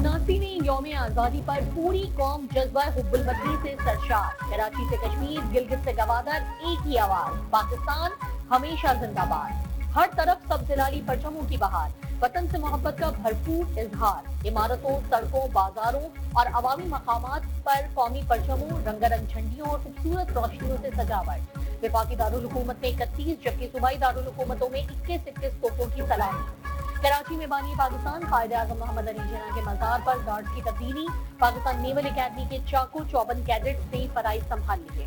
उनासीवीं यौम आज़ादी पर पूरी कौम जज्बा हुब्बुल वतनी से सरशार। कराची से कश्मीर, गिलगित से गवादर, एक ही आवाज, पाकिस्तान हमेशा जिंदाबाद। हर तरफ सब जलाली परचमों की बहार, वतन से मोहब्बत का भरपूर इजहार। इमारतों, सड़कों, बाजारों और अवामी मकामात पर कौमी परचमों, रंगारंग झंडियों और खूबसूरत रोशनियों से सजावट। वफाकी दारुल हुकूमत में 31 जबकि सूबाई दारुल हुकूमतों में 21-21 तोपों की सलामी। कराची में बानी पाकिस्तान कायद आज़म मोहम्मद अली जिन्ना के मज़ार पर गार्ड्स की तब्दीली। पाकिस्तान नेवल अकेडमी के चाको 54 कैडेट्स ने फराइज संभाल लिए।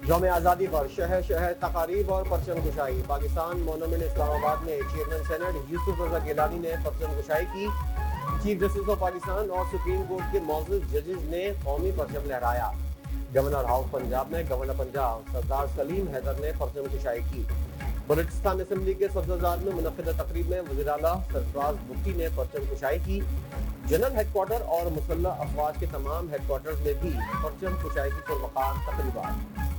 यौम आज़ादी पर शहर शहर तकारीब और परचम कुशाई। पाकिस्तान मोनूमेंट इस्लामाबाद में चेयरमैन सेनेट यूसुफ रज़ा गिलानी ने परचम कुशाई की। चीफ जस्टिस ऑफ पाकिस्तान और सुप्रीम कोर्ट के मौजूद जजेस ने कौमी परचम लहराया। गवर्नर हाउस पंजाब में गवर्नर पंजाब सरदार सलीम हैदर ने परचम कुशाई की। बलूचिस्तान असम्बली के सदरजार में मुनक़िदा तकरीब में वज़ीर आला सरफराज बुट्टी ने परचम कुशाई की। जनरल हेडक्वार्टर और मुसल्लह अफवाज के तमाम हेडक्वार्टर्स में भी परचम कुशाई की पुरवकार तकरीबात।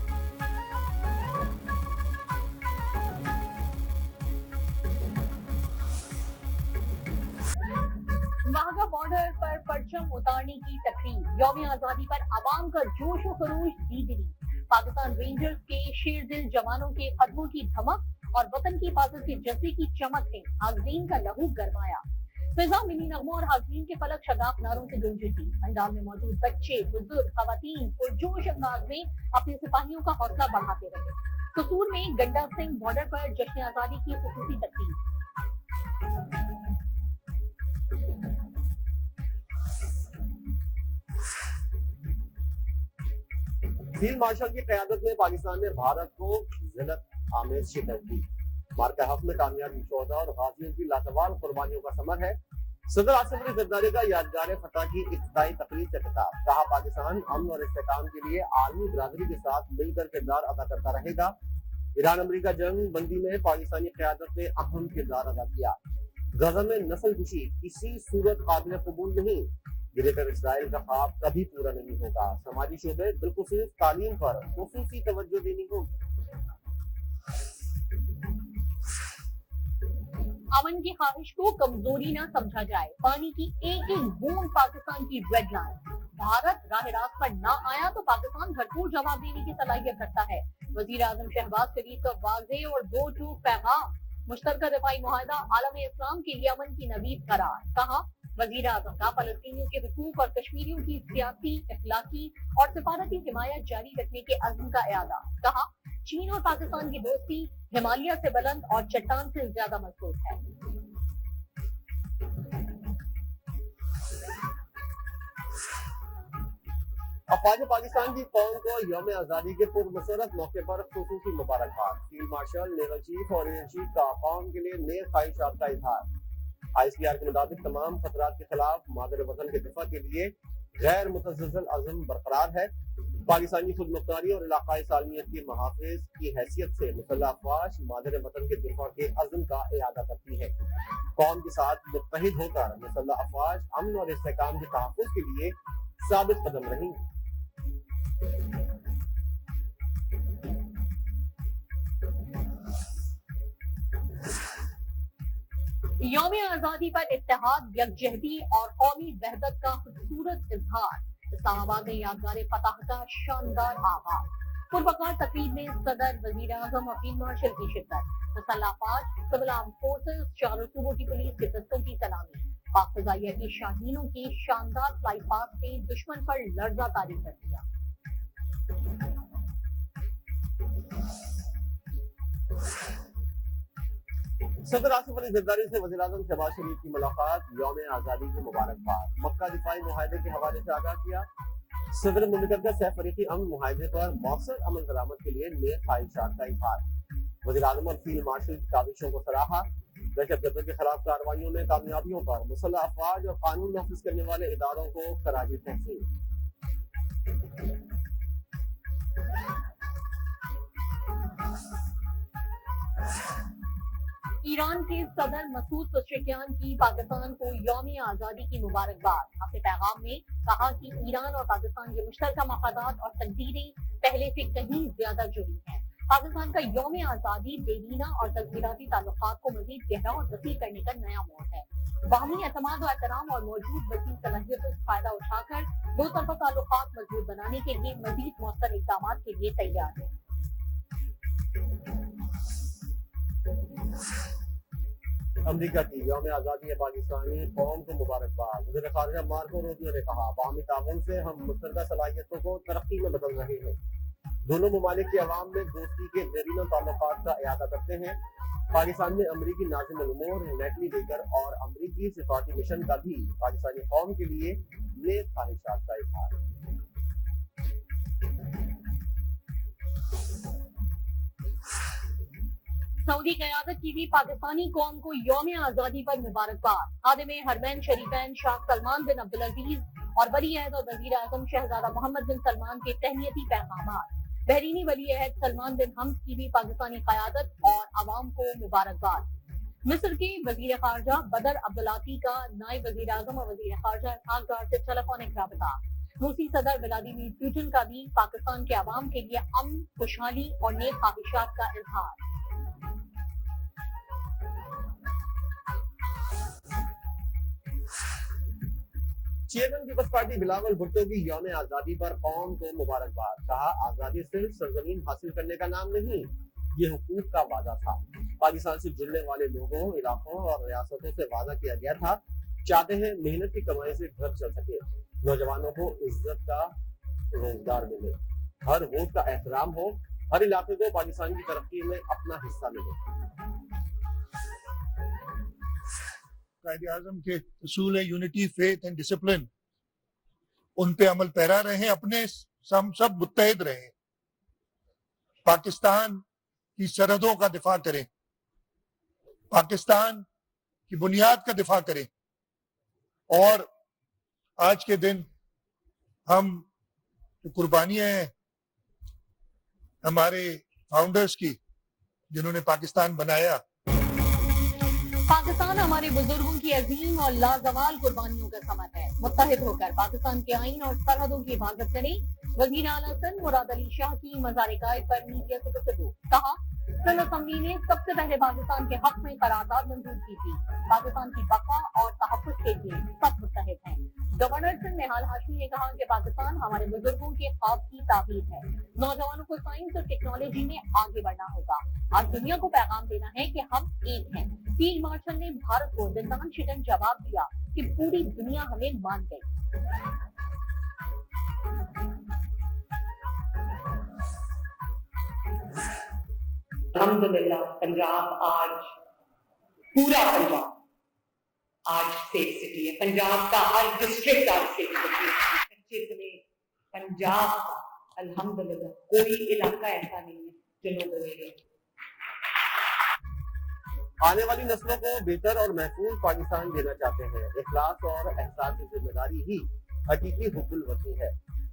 वाघा बॉर्डर पर परचम उतारने की तकरीब। यौम आज़ादी पर आवाम का जोश व खरोश दीदनी। पाकिस्तान रेंजर्स के शेरदिल जवानों के कदमों की धमक और वतन की हिफाजत के जज्बे की चमक ने हाज़रीन का लहू गरमाया। फिजा मिनी नगमों और हाज़रीन के फलक शगाफ नारों से गूंजी थी। पंडाल में मौजूद बच्चे, बुजुर्ग, खवातीन पुरजोश अंदाज में अपने सिपाहियों का हौसला बढ़ाते रहे। कसूर में गंडा सिंह बॉर्डर पर जश्न आज़ादी की खुसूसी तकरीब। फील्ड मार्शल की क़यादत में पाकिस्तान ने भारत को ज़िल्लत आमेज शिकस्त दी। मार्का हक़ में कामयाबी शोहदा और गाज़ियों की लातवार कुर्बानियों का समर है। सदर आसिफ अली ज़रदारी का यादगार फतह की इब्तिदाई तकरीर से खिताब। कहा, पाकिस्तान अमन और इस्तेहकाम के लिए आलमी बिरादरी के साथ मिलकर किरदार अदा करता रहेगा। ईरान अमरीका जंग बंदी में पाकिस्तानी क़यादत ने अहम किरदार अदा किया। गज़ा में नस्ल कुशी किसी सूरत काबिल कबूल नहीं। ग्रेटर इसराइल का ख्वाब कभी पूरा नहीं होगा। समाजी शोबे बिलखुसूस तालीम पर खुसूसी तवज्जो देनी होगी। अमन की ख्वाहिश को कमजोरी न समझा जाए। पानी की एक एक बूंद पाकिस्तान की रेड लाइन। भारत राह रास्त पर न आया तो पाकिस्तान भरपूर जवाब देने की सलाहियत रखता है। वजीर आजम शहबाज शरीफ का वाज़ेह और दो टूक पैगाम। मुश्तरका दिफाई मुआहदा आलम इस्लाम के लिए अमन की नवीद करार। कहा, वजीर आजम का फलस्तीनियों के हुकूक और कश्मीरियों की सियासी, इखलाकी और सिफारती हिमायत जारी रखने के अज़्म का इआदा। कहा, चीन और पाकिस्तान की दोस्ती हिमालय से बुलंद और चट्टान से ज्यादा मजबूत है। अफवाज पाकिस्तान की कौम को यौम आज़ादी के पुरमसरत मौके पर खुसूसी मुबारकबाद। फील्ड मार्शल, नेवल चीफ और एयर चीफ का कौम के लिए नेक ख्वाहिशात का इजहार। ICR के मुताबिक तमाम खतरात के खिलाफ मादर वतन के दिफा के लिए गैर मुतज़्ज़ल अज़्म बरकरार है। पाकिस्तानी खुदमुख्तारी और इलाकाई सालमियत की महाफिज की हैसियत से मुसल्लह अफवाज मादर वतन के दिफा के अज़्म का इआदा करती है। कौम के साथ मुत्तहिद होकर मुसल्लह अफवाज अमन और इस्तेहकाम के तहफ़्फ़ुज़ के लिए साबित कदम रहेंगी। यौम आज़ादी पर इत्तेहाद, यकजहती और कौमी वहदत का खूबसूरत इजहार। इस्लामाबाद में यादगार फतह का शानदार आगाज। पुरवकार तकरीब में सदर, वजीर आजम और फील्ड मार्शल की शिरकत। मुसल्लह अफवाज, सिविल आर्म फोर्सेस, चारों सूबों की पुलिस के दस्तों की सलामी। पाक फ़िज़ाइया की शाहीनों की शानदार फ्लाई पास्ट ने दुश्मन पर लर्ज़ा तारी कर दिया। सदर आसिफ अली ज़रदारी से वज़ीर आज़म शहबाज शरीफ की मुलाकात। यौम आज़ादी की मुबारकबाद। मक्का दिफाई मुआहदे के हवाले से आगाह किया। सदर मुमलिकत का सह फरीकी अमन मुआहदे पर मौसर अमल दरामद के लिए नेक ख्वाहिशात का इजहार। वज़ीर आज़म और फील्ड मार्शल की काविशों को सराहा। दहशतगर्दों के खिलाफ कार्रवाइयों में कामयाबियों पर मुसल्लह अफवाज और कानून नाफिज करने वाले इदारों को खराज तहसीन। ईरान के सदर मसूद पेज़ेश्कियान की पाकिस्तान को यौम आज़ादी की मुबारकबाद। अपने पैगाम में कहा कि ईरान और पाकिस्तान के मुश्तरका मफादात और तकदीरें पहले से कहीं ज्यादा जुड़ी हैं। पाकिस्तान का यौम आज़ादी बेदीना और तज़मीराती ताल्लुकात को मजीद गहरा और वसी करने का नया मोड़ है। बाहमी एतमाद व एहतराम और मौजूद वसी सलाहियतों से फायदा उठाकर दो तरफा ताल्लुकात मजबूत बनाने के लिए मजीद मौसर इक़दाम के लिए तैयार है। अमरीका की यौम आज़ादी पाकिस्तानी कौम को मुबारकबाद। वज़ीर ख़ारिजा मार्को रूबियो ने कहा, बाहमी ताउन से हम मुश्तरका सलाहियतों को तरक्की में बदल रहे हैं। दोनों ममालिक के अवाम में दोस्ती के ज़रीना ताल्लुकात का इआदा करते हैं। पाकिस्तान में अमरीकी नाज़िम उल-उमूर नेटली बेकर और अमरीकी सिफारती मिशन का भी पाकिस्तानी कौम के लिए नेक ख्वाहिशात का इज़हार। सऊदी क़यादत की भी पाकिस्तानी कौम को यौम आज़ादी पर मुबारकबाद। खादिम हरमैन शरीफैन शाह सलमान बिन अब्दुल अजीज और वली अहद और वज़ीर आज़म शहजादा मोहम्मद बिन सलमान के तहनीती पैगामात। बहरीनी वली अहद सलमान बिन हम्द की भी पाकिस्तानी क़यादत और अवाम को मुबारकबाद। मिस्र के वज़ीर ख़ारजा बदर अब्दुल्लाती का नायब वज़ीर आज़म और वज़ीर ख़ारजा इसहाक डार से टेलीफोनिक राबता। रूसी सदर व्लादिमीर पुतिन का भी पाकिस्तान के अवाम के लिए अमन, खुशहाली और नेक ख्वाहिशात का इजहार। Chairman peoples party Bilawal Bhutto की यौम आज़ादी पर कौम को मुबारकबाद। कहा, आज़ादी सिर्फ सरजमीन हासिल करने का नाम नहीं, ये हुकूक का वादा था। पाकिस्तान से जुड़ने वाले लोगों, इलाकों और रियासतों से वादा किया गया था। चाहते हैं मेहनत की कमाई से घर चल सके, नौजवानों को इज्जत का रोजगार मिले, हर वोट का एहतराम हो, हर इलाके को पाकिस्तान की तरक्की में अपना हिस्सा मिले। कायदे आज़म के उसूल है यूनिटी, फेथ एंड डिसिप्लिन, उन पे अमल पैरा रहे, अपने हम सब मुत्तहिद रहे, पाकिस्तान की सरहदों का दिफा करें, पाकिस्तान की बुनियाद का दिफा करें। और आज के दिन हम जो कुर्बानियां हैं हमारे फाउंडर्स की, जिन्होंने पाकिस्तान बनाया, पाकिस्तान हमारे बुजुर्गों की अजीम और लाजवाल कुर्बानियों का समर है। मुत्तहिद होकर पाकिस्तान के आईन और सरहदों की हिफाजत करें। वज़ीर आला सिंध मुराद अली शाह की मज़ार-ए-कायद पर मीडिया से गुफ्तगू। कहा, सिंध असेंबली ने सबसे पहले पाकिस्तान के हक में करारदाद मंजूर की थी। पाकिस्तान की बका और तहफ़्फ़ुज़ के लिए सब मुत्तहिद हैं। गवर्नर सिंध निहाल हाशमी ने कहा कि पाकिस्तान हमारे बुजुर्गों के ख्वाब की ताबीर है। नौजवानों को साइंस और टेक्नोलॉजी में आगे बढ़ना होगा। आज दुनिया को पैगाम देना है कि हम एक हैं। फील्ड मार्शल ने भारत को जिंदान शिकन जवाब दिया कि पूरी दुनिया हमें मान गई। अल्हम्दुलिल्लाह पंजाब आज, पूरा पंजाब आज सेफ सिटी है। पंजाब का हर डिस्ट्रिक्ट आज सेफ सिटी है। कच्चे जिले पंजाब का अल्हम्दुलिल्लाह कोई इलाका ऐसा नहीं है जो लोग रहे। आने वाली नस्लों को बेहतर और महफूज पाकिस्तान देना चाहते हैं। इखलास और एहसास की जिम्मेदारी ही हकीकी हुब्बुल वतनी है।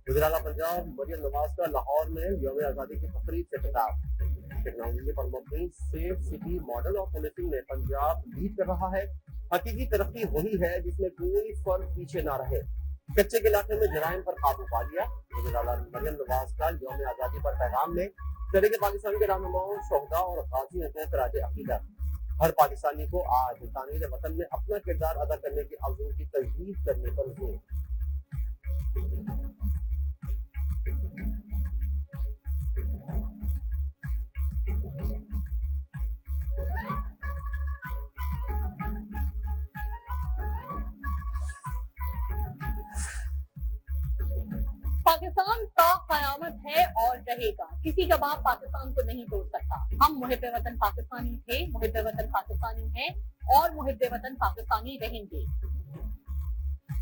वज़ीर आला पंजाब मरियम नवाज का लाहौर में यौम आज़ादी की तकरीब से खिताब। टेक्नोलॉजी पर मबनी सेफ सिटी मॉडल और पुलिसिंग में पंजाब लीड कर रहा है। हकीकी तरक्की वही है जिसमें कोई फर्क पीछे ना रहे। कच्चे के इलाके में जराइम पर काबू पा लिया। वज़ीर आला मरियम नवाज का यौम आज़ादी पर पैगाम में तहरीक पाकिस्तान के रहनुमाओं, शोहदा और गाजियों को खराज अकीदत। हर पाकिस्तानी को आज तामीर वतन में अपना किरदार अदा करने के अज़्म की तजदीद करने पर जोर। पाकिस्तान का क़यामत है और रहेगा। किसी का बाप पाकिस्तान को नहीं तोड़ सकता। हम मुहिब्बे वतन पाकिस्तानी थे, मुहिब्बे वतन पाकिस्तानी हैं और मुहिब्बे वतन पाकिस्तानी रहेंगे।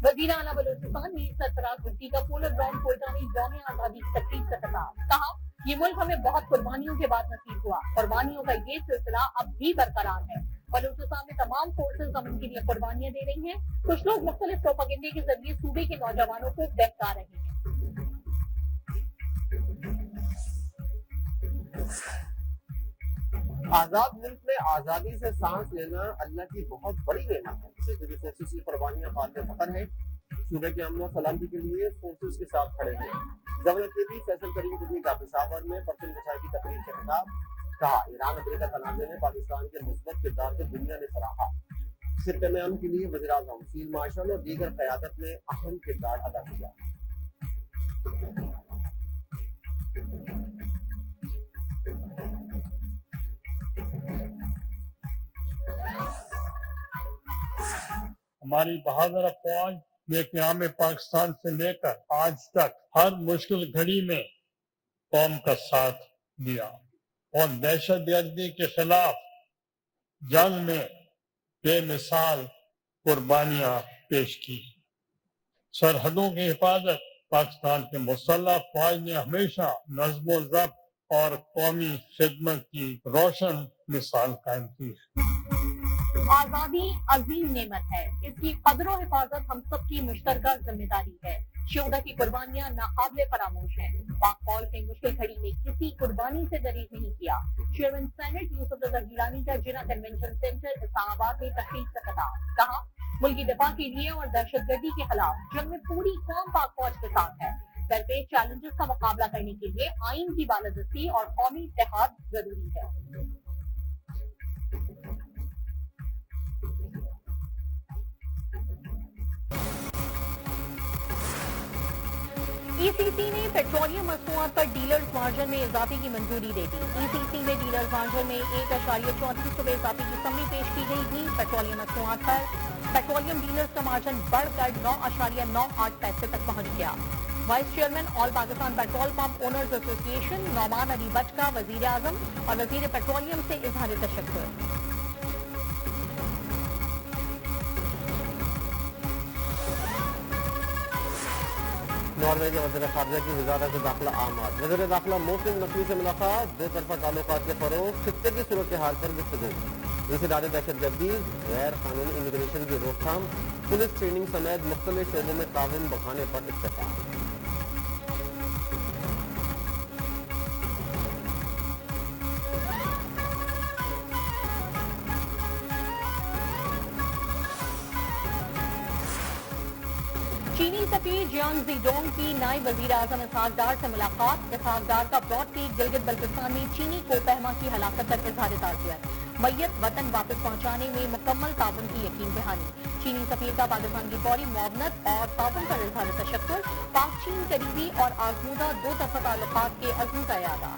वज़ीर आला बलूचिस्तान मीर सरफराज भुट्टी का पोलो ग्राउंड कोयटा में यौम आज़ादी की तकरीब से खिताब। कहा, ये मुल्क हमें बहुत कुर्बानियों के बाद नसीब हुआ। कुर्बानियों का ये सिलसिला अब भी बरकरार है। बलूचिस्तान में तमाम फोर्सेज अमन के लिए कुर्बानियां दे रही हैं। कुछ लोग मुख्तलिफ प्रोपेगेंडे के जरिए सूबे के नौजवानों को बहका रहे हैं। आजाद मुल्क में आजादी से सांस लेना अल्लाह की बहुत बड़ी नेमत है। सिक्योरिटी फोर्सेस की कुर्बानियां काबिल फख्र है। सूबे के अमन और सलामती के लिए फोर्सेस के साथ खड़े हैं। गवर्नर केपी फैसल करीम कुर्मी का पेशावर में परचम कशाई की तकरीर से खिताब, कहा ईरान अमेरिका तनाज़े में पाकिस्तान के मुस्बत किरदार को दुनिया ने सराहा। खित्ते में अमन के लिए वज़ीर आज़म, फील्ड मार्शल और दीगर क़यादत ने अहम किरदार अदा किया। हमारी बहादुर अफवाज ने क़याम पाकिस्तान से लेकर आज तक हर मुश्किल घड़ी में कौम का साथ दिया और दहशतगर्दी के खिलाफ जंग में बेमिसाल कुर्बानियां पेश की। सरहदों की हिफाजत पाकिस्तान के मुसल्लह अफवाज ने हमेशा नज़्म व ज़ब्त और कौमी खिदमत की रोशन मिसाल कायम की। आजादी अजीम नेमत है, इसकी कदर और हिफाजत हम सबकी मुश्तरका जिम्मेदारी है। शोहदा की कुर्बानियां नाकाबिले फरामोश हैं। पाक फौज ने मुश्किल घड़ी में किसी कुर्बानी से दरेज नहीं किया। चेयरमैन सेनेट यूसुफ रज़ा गिलानी का जिना कन्वेंशन सेंटर इस्लामाबाद में तकरीर से खिताब, कहा मुल्की दिफा के लिए और दहशतगर्दी के खिलाफ जंग में पूरी कौम पाक फौज के साथ है। दरपेश चैलेंजेस का मुकाबला करने के लिए आइन की बालादस्ती और कौमी इत्तेहाद जरूरी है। ईसीसी ने पेट्रोलियम मसनूआत पर डीलर्स मार्जिन में इजाफे की मंजूरी दे दी। ईसीसी में डीलर्स मार्जिन में 1.34% इजाफे की समरी पेश की गई थी। पेट्रोलियम मसनूआत पर पेट्रोलियम डीलर्स का मार्जिन बढ़कर 9.98 पैसे तक पहुंच गया। Vice chairman all Pakistan petrol pump owners association Nauman Ali Bachka वजीर आजम और वजीर पेट्रोलियम से इजहार तशक्कुर। नॉर्वे के वज़ीर ख़ारजा की वज़ारत दाखिला आमाद, वज़ीर दाखिला मोहसिन नकवी से मुलाकात, दो तरफा ताल्लुकात के फरोग, खित्ते की सूरत हाल पर गुफ्तगू। इंसदाद दहशतगर्दी, गैर कानूनी इमिग्रेशन की रोकथाम, पुलिस ट्रेनिंग समेत मुख्तलिफ शोबों में ताउन बढ़ाने पर इत्तेफाक। चीनी सफीर जियांग ज़ीडोंग की नायब वजीर आजम इसहाक डार से मुलाकात। इसहाक डार का ब्रॉड पीक गिलगित बल्तिस्तान में चीनी कोपहमा की हलाकत पर इजहार ताज़ियत, मैयत वतन वापस पहुंचाने में मुकम्मल ताउन की यकीन दहानी। चीनी सफीर का पाकिस्तान की फौरी मुआवनत और ताउन पर इजहार तशक्कुर। पाक चीन करीबी और आजमूदा दो तरफा ताल्लुकात के अज़्म का इरादा।